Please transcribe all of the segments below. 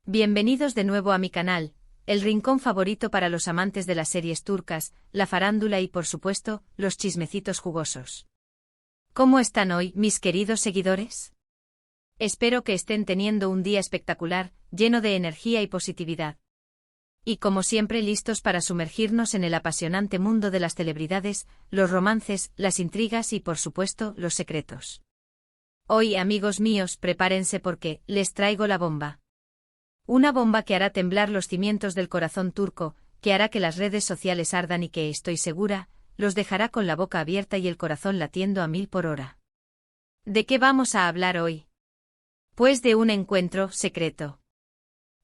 Bienvenidos de nuevo a mi canal, el rincón favorito para los amantes de las series turcas, la farándula y por supuesto, los chismecitos jugosos. ¿Cómo están hoy, mis queridos seguidores? Espero que estén teniendo un día espectacular, lleno de energía y positividad. Y como siempre listos para sumergirnos en el apasionante mundo de las celebridades, los romances, las intrigas y por supuesto, los secretos. Hoy, amigos míos, prepárense porque les traigo la bomba. Una bomba que hará temblar los cimientos del corazón turco, que hará que las redes sociales ardan y que, estoy segura, los dejará con la boca abierta y el corazón latiendo a 1000 por hora. ¿De qué vamos a hablar hoy? Pues de un encuentro secreto.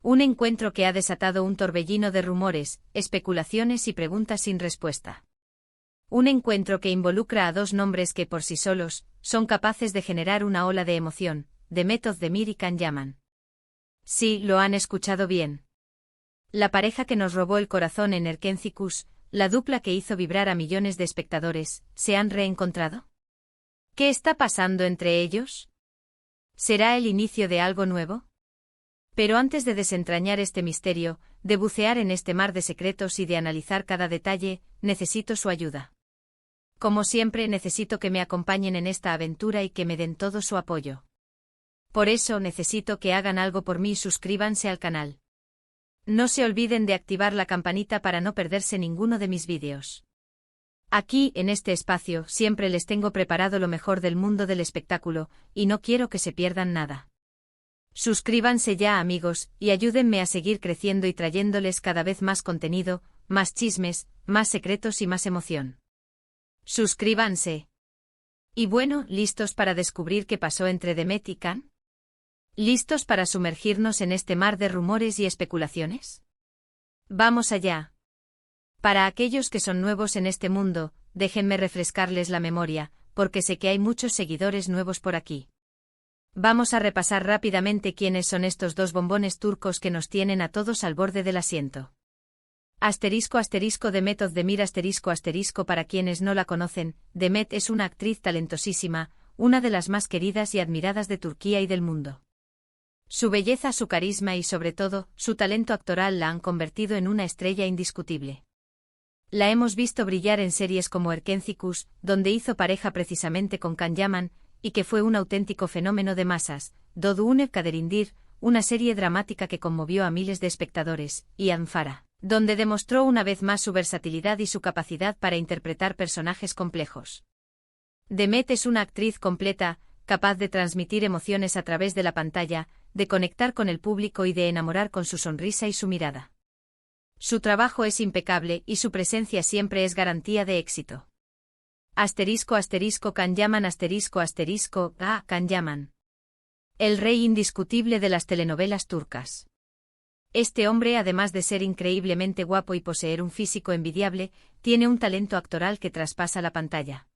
Un encuentro que ha desatado un torbellino de rumores, especulaciones y preguntas sin respuesta. Un encuentro que involucra a dos nombres que por sí solos son capaces de generar una ola de emoción, Demet Özdemir y Can Yaman. Sí, lo han escuchado bien. La pareja que nos robó el corazón en Erkenci, la dupla que hizo vibrar a millones de espectadores, ¿se han reencontrado? ¿Qué está pasando entre ellos? ¿Será el inicio de algo nuevo? Pero antes de desentrañar este misterio, de bucear en este mar de secretos y de analizar cada detalle, necesito su ayuda. Como siempre, necesito que me acompañen en esta aventura y que me den todo su apoyo. Por eso necesito que hagan algo por mí y suscríbanse al canal. No se olviden de activar la campanita para no perderse ninguno de mis vídeos. Aquí, en este espacio, siempre les tengo preparado lo mejor del mundo del espectáculo, y no quiero que se pierdan nada. Suscríbanse ya, amigos, y ayúdenme a seguir creciendo y trayéndoles cada vez más contenido, más chismes, más secretos y más emoción. Suscríbanse. Y bueno, ¿listos para descubrir qué pasó entre Demet y Can? ¿Listos para sumergirnos en este mar de rumores y especulaciones? ¡Vamos allá! Para aquellos que son nuevos en este mundo, déjenme refrescarles la memoria, porque sé que hay muchos seguidores nuevos por aquí. Vamos a repasar rápidamente quiénes son estos dos bombones turcos que nos tienen a todos al borde del asiento. Demet Özdemir para quienes no la conocen, Demet es una actriz talentosísima, una de las más queridas y admiradas de Turquía y del mundo. Su belleza, su carisma y sobre todo, su talento actoral la han convertido en una estrella indiscutible. La hemos visto brillar en series como Erkenci, donde hizo pareja precisamente con Can Yaman, y que fue un auténtico fenómeno de masas, Doğduğun Kaderindir, una serie dramática que conmovió a miles de espectadores, y Anfara, donde demostró una vez más su versatilidad y su capacidad para interpretar personajes complejos. Demet es una actriz completa, capaz de transmitir emociones a través de la pantalla, de conectar con el público y de enamorar con su sonrisa y su mirada. Su trabajo es impecable y su presencia siempre es garantía de éxito. Can Yaman Can Yaman. El rey indiscutible de las telenovelas turcas. Este hombre, además de ser increíblemente guapo y poseer un físico envidiable, tiene un talento actoral que traspasa la pantalla.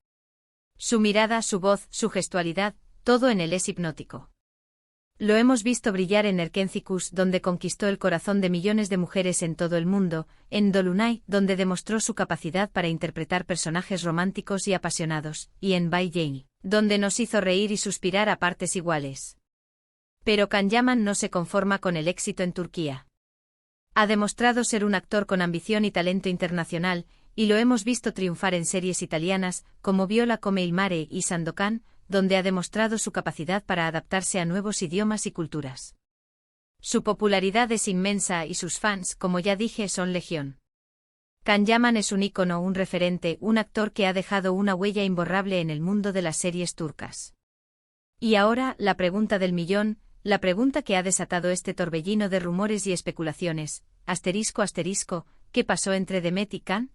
Su mirada, su voz, su gestualidad, todo en él es hipnótico. Lo hemos visto brillar en Erkenci, donde conquistó el corazón de millones de mujeres en todo el mundo, en Dolunay, donde demostró su capacidad para interpretar personajes románticos y apasionados, y en Bay Jane, donde nos hizo reír y suspirar a partes iguales. Pero Can Yaman no se conforma con el éxito en Turquía. Ha demostrado ser un actor con ambición y talento internacional, y lo hemos visto triunfar en series italianas, como Viola come il mare y Sandokan, donde ha demostrado su capacidad para adaptarse a nuevos idiomas y culturas. Su popularidad es inmensa y sus fans, como ya dije, son legión. Can Yaman es un ícono, un referente, un actor que ha dejado una huella imborrable en el mundo de las series turcas. Y ahora, la pregunta del millón, la pregunta que ha desatado este torbellino de rumores y especulaciones, ¿qué pasó entre Demet y Can?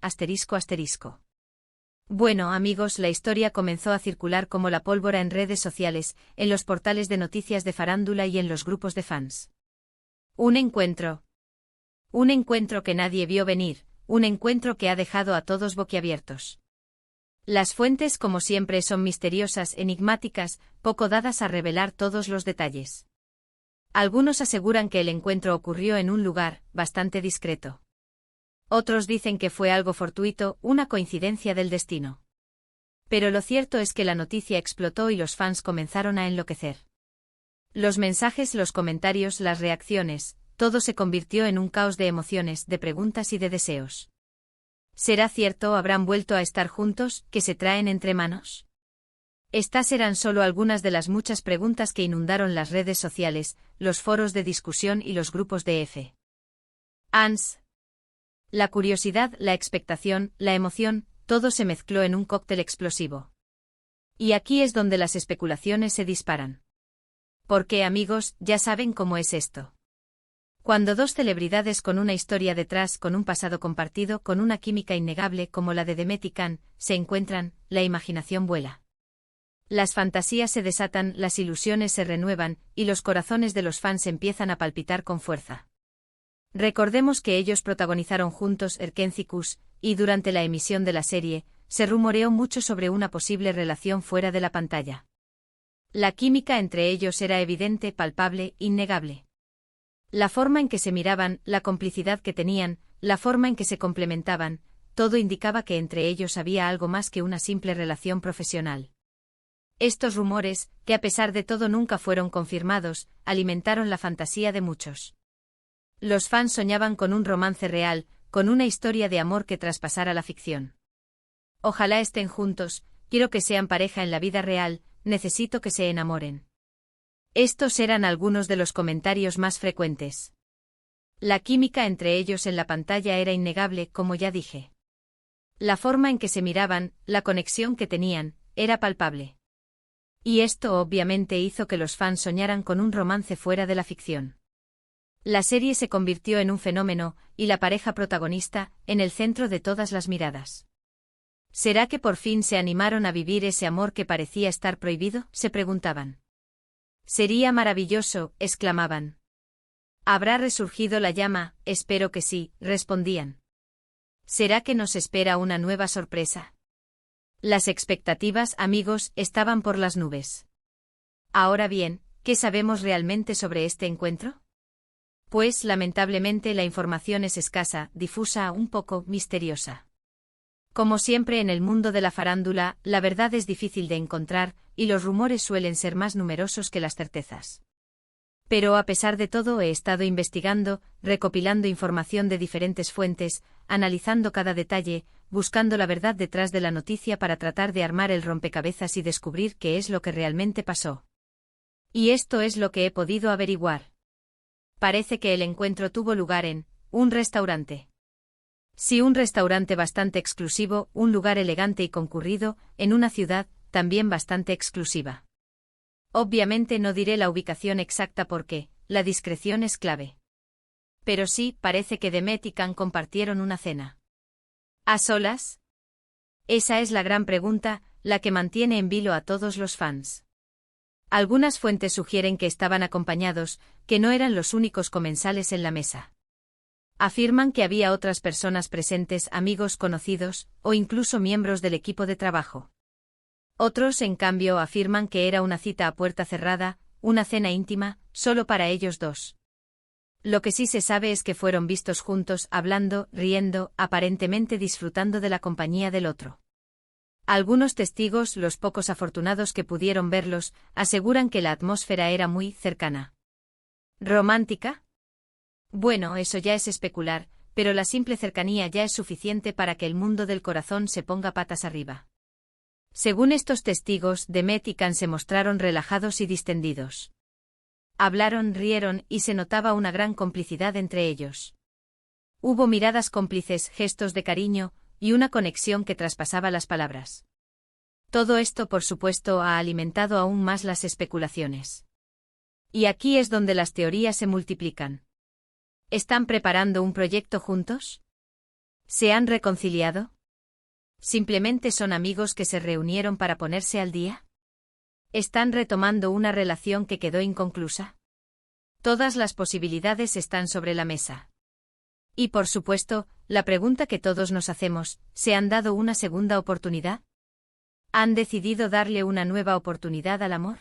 Bueno, amigos, la historia comenzó a circular como la pólvora en redes sociales, en los portales de noticias de farándula y en los grupos de fans. Un encuentro. Un encuentro que nadie vio venir, un encuentro que ha dejado a todos boquiabiertos. Las fuentes, como siempre, son misteriosas, enigmáticas, poco dadas a revelar todos los detalles. Algunos aseguran que el encuentro ocurrió en un lugar bastante discreto. Otros dicen que fue algo fortuito, una coincidencia del destino. Pero lo cierto es que la noticia explotó y los fans comenzaron a enloquecer. Los mensajes, los comentarios, las reacciones, todo se convirtió en un caos de emociones, de preguntas y de deseos. ¿Será cierto? ¿Habrán vuelto a estar juntos? ¿Qué se traen entre manos? Estas eran solo algunas de las muchas preguntas que inundaron las redes sociales, los foros de discusión y los grupos de fans. La curiosidad, la expectación, la emoción, todo se mezcló en un cóctel explosivo. Y aquí es donde las especulaciones se disparan. Porque, amigos, ya saben cómo es esto. Cuando dos celebridades con una historia detrás, con un pasado compartido, con una química innegable como la de Demet y Can, se encuentran, la imaginación vuela. Las fantasías se desatan, las ilusiones se renuevan, y los corazones de los fans empiezan a palpitar con fuerza. Recordemos que ellos protagonizaron juntos Erkencicus, y durante la emisión de la serie, se rumoreó mucho sobre una posible relación fuera de la pantalla. La química entre ellos era evidente, palpable, innegable. La forma en que se miraban, la complicidad que tenían, la forma en que se complementaban, todo indicaba que entre ellos había algo más que una simple relación profesional. Estos rumores, que a pesar de todo nunca fueron confirmados, alimentaron la fantasía de muchos. Los fans soñaban con un romance real, con una historia de amor que traspasara la ficción. Ojalá estén juntos, quiero que sean pareja en la vida real, necesito que se enamoren. Estos eran algunos de los comentarios más frecuentes. La química entre ellos en la pantalla era innegable, como ya dije. La forma en que se miraban, la conexión que tenían, era palpable. Y esto obviamente hizo que los fans soñaran con un romance fuera de la ficción. La serie se convirtió en un fenómeno, y la pareja protagonista, en el centro de todas las miradas. ¿Será que por fin se animaron a vivir ese amor que parecía estar prohibido?, se preguntaban. Sería maravilloso, exclamaban. ¿Habrá resurgido la llama? Espero que sí, respondían. ¿Será que nos espera una nueva sorpresa? Las expectativas, amigos, estaban por las nubes. Ahora bien, ¿qué sabemos realmente sobre este encuentro? Pues, lamentablemente, la información es escasa, difusa, un poco misteriosa. Como siempre en el mundo de la farándula, la verdad es difícil de encontrar, y los rumores suelen ser más numerosos que las certezas. Pero a pesar de todo he estado investigando, recopilando información de diferentes fuentes, analizando cada detalle, buscando la verdad detrás de la noticia para tratar de armar el rompecabezas y descubrir qué es lo que realmente pasó. Y esto es lo que he podido averiguar. Parece que el encuentro tuvo lugar en un restaurante. Sí, un restaurante bastante exclusivo, un lugar elegante y concurrido, en una ciudad, también bastante exclusiva. Obviamente no diré la ubicación exacta porque, la discreción es clave. Pero sí, parece que Demet y Can compartieron una cena. ¿A solas? Esa es la gran pregunta, la que mantiene en vilo a todos los fans. Algunas fuentes sugieren que estaban acompañados, que no eran los únicos comensales en la mesa. Afirman que había otras personas presentes, amigos conocidos, o incluso miembros del equipo de trabajo. Otros, en cambio, afirman que era una cita a puerta cerrada, una cena íntima, solo para ellos dos. Lo que sí se sabe es que fueron vistos juntos, hablando, riendo, aparentemente disfrutando de la compañía del otro. Algunos testigos, los pocos afortunados que pudieron verlos, aseguran que la atmósfera era muy cercana. ¿Romántica? Bueno, eso ya es especular, pero la simple cercanía ya es suficiente para que el mundo del corazón se ponga patas arriba. Según estos testigos, Demet y Can se mostraron relajados y distendidos. Hablaron, rieron, y se notaba una gran complicidad entre ellos. Hubo miradas cómplices, gestos de cariño, y una conexión que traspasaba las palabras. Todo esto, por supuesto, ha alimentado aún más las especulaciones. Y aquí es donde las teorías se multiplican. ¿Están preparando un proyecto juntos? ¿Se han reconciliado? ¿Simplemente son amigos que se reunieron para ponerse al día? ¿Están retomando una relación que quedó inconclusa? Todas las posibilidades están sobre la mesa. Y por supuesto, la pregunta que todos nos hacemos, ¿se han dado una segunda oportunidad? ¿Han decidido darle una nueva oportunidad al amor?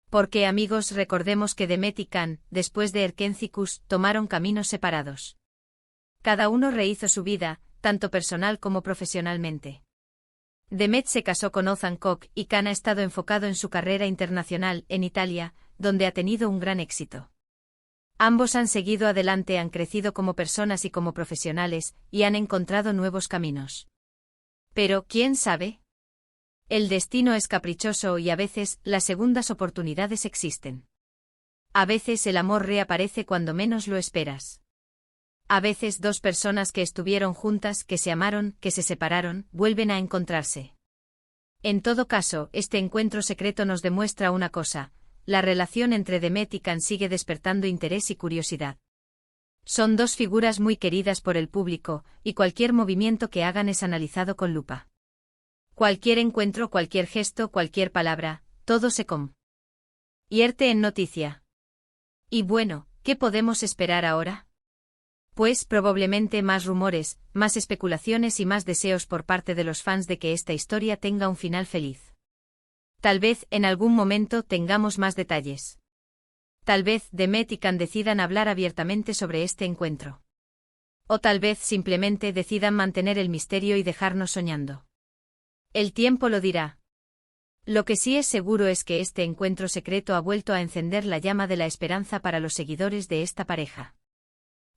Porque, amigos, recordemos que Demet y Can, después de Erkencicus, tomaron caminos separados. Cada uno rehizo su vida, tanto personal como profesionalmente. Demet se casó con Ozan Koc y Can ha estado enfocado en su carrera internacional, en Italia, donde ha tenido un gran éxito. Ambos han seguido adelante, han crecido como personas y como profesionales, y han encontrado nuevos caminos. Pero, ¿quién sabe? El destino es caprichoso y a veces las segundas oportunidades existen. A veces el amor reaparece cuando menos lo esperas. A veces dos personas que estuvieron juntas, que se amaron, que se separaron, vuelven a encontrarse. En todo caso, este encuentro secreto nos demuestra una cosa: la relación entre Demet y Can sigue despertando interés y curiosidad. Son dos figuras muy queridas por el público, y cualquier movimiento que hagan es analizado con lupa. Cualquier encuentro, cualquier gesto, cualquier palabra, todo se convierte en noticia. Y bueno, ¿qué podemos esperar ahora? Pues probablemente más rumores, más especulaciones y más deseos por parte de los fans de que esta historia tenga un final feliz. Tal vez en algún momento tengamos más detalles. Tal vez Demet y Can decidan hablar abiertamente sobre este encuentro. O tal vez simplemente decidan mantener el misterio y dejarnos soñando. El tiempo lo dirá. Lo que sí es seguro es que este encuentro secreto ha vuelto a encender la llama de la esperanza para los seguidores de esta pareja.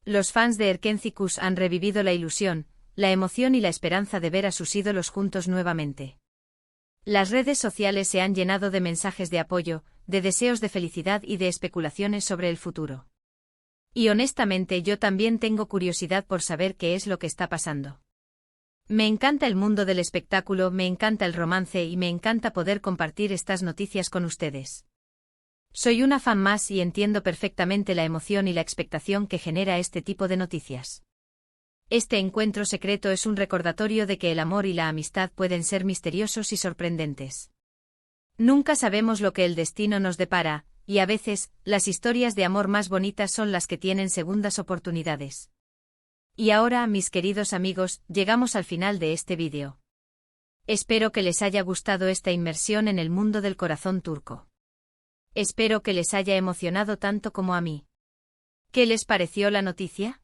Los fans de Erkenci han revivido la ilusión, la emoción y la esperanza de ver a sus ídolos juntos nuevamente. Las redes sociales se han llenado de mensajes de apoyo, de deseos de felicidad y de especulaciones sobre el futuro. Y honestamente yo también tengo curiosidad por saber qué es lo que está pasando. Me encanta el mundo del espectáculo, me encanta el romance y me encanta poder compartir estas noticias con ustedes. Soy una fan más y entiendo perfectamente la emoción y la expectación que genera este tipo de noticias. Este encuentro secreto es un recordatorio de que el amor y la amistad pueden ser misteriosos y sorprendentes. Nunca sabemos lo que el destino nos depara, y a veces, las historias de amor más bonitas son las que tienen segundas oportunidades. Y ahora, mis queridos amigos, llegamos al final de este vídeo. Espero que les haya gustado esta inmersión en el mundo del corazón turco. Espero que les haya emocionado tanto como a mí. ¿Qué les pareció la noticia?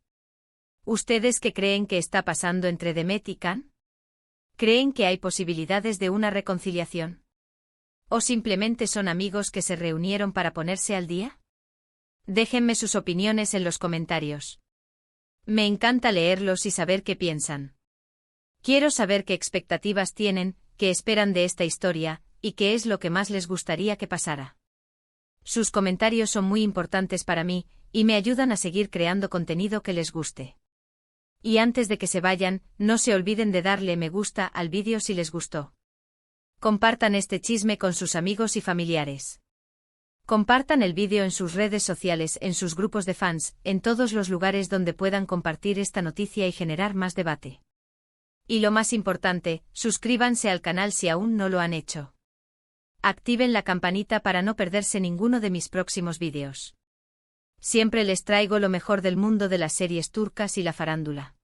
¿Ustedes qué creen que está pasando entre Demet y Can? ¿Creen que hay posibilidades de una reconciliación? ¿O simplemente son amigos que se reunieron para ponerse al día? Déjenme sus opiniones en los comentarios. Me encanta leerlos y saber qué piensan. Quiero saber qué expectativas tienen, qué esperan de esta historia, y qué es lo que más les gustaría que pasara. Sus comentarios son muy importantes para mí, y me ayudan a seguir creando contenido que les guste. Y antes de que se vayan, no se olviden de darle me gusta al vídeo si les gustó. Compartan este chisme con sus amigos y familiares. Compartan el vídeo en sus redes sociales, en sus grupos de fans, en todos los lugares donde puedan compartir esta noticia y generar más debate. Y lo más importante, suscríbanse al canal si aún no lo han hecho. Activen la campanita para no perderse ninguno de mis próximos vídeos. Siempre les traigo lo mejor del mundo de las series turcas y la farándula.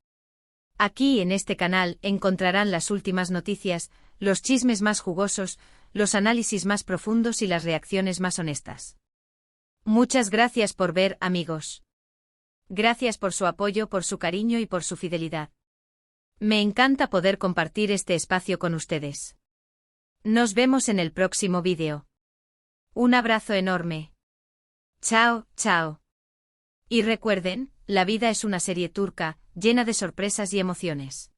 Aquí en este canal encontrarán las últimas noticias, los chismes más jugosos, los análisis más profundos y las reacciones más honestas. Muchas gracias por ver, amigos. Gracias por su apoyo, por su cariño y por su fidelidad. Me encanta poder compartir este espacio con ustedes. Nos vemos en el próximo vídeo. Un abrazo enorme. Chao, chao. Y recuerden, la vida es una serie turca, llena de sorpresas y emociones.